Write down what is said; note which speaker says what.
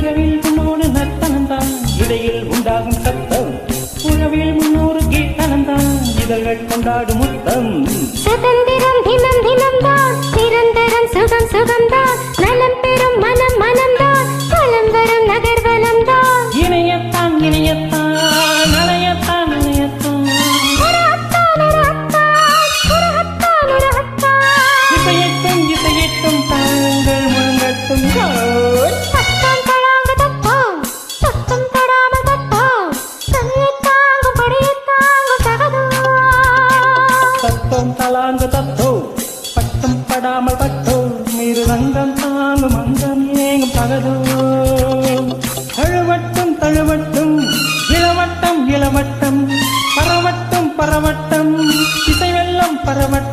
Speaker 1: இரவில் உன்னோடு நர்த்தனந்தான் இடையில் உண்டாகும் சத்தம் உறவில் முன்னோரு கீர்த்தனந்தான் இதழ்கள் கொண்டாடும் முத்தம்
Speaker 2: சுதந்திரம் தினம் தினம்தான் நிரந்தரம் சுகம் சுகம்தான் நலம் பெறும் மனம் மனம்தான் வலம் வரும் நகர்வலம்தான்
Speaker 1: இணையத்தான் இணையத்தான் நனையத்தான் நனையத்தான் இசையட்டும் இசையட்டும் தாங்கள் முழங்கட்டும்
Speaker 2: தத்தம் தடாங்க தத்தம் தத்தம் தடாமல் தத்தம் தனியைத் தாங்கும் படியைத் தாங்கும் தகதோ
Speaker 1: தத்தம் தலாங்கு தத்தோ பட்டம் படாமல் பட்டோ மீறு ரங்கம் தாங்கும் அங்கம் ஏங்கும் பகதோ தழுவட்டும் தழுவட்டும் இளவட்டம் இளவட்டம் பரவட்டும் பரவட்டம் இசை வெள்ளம் பரவட்டும்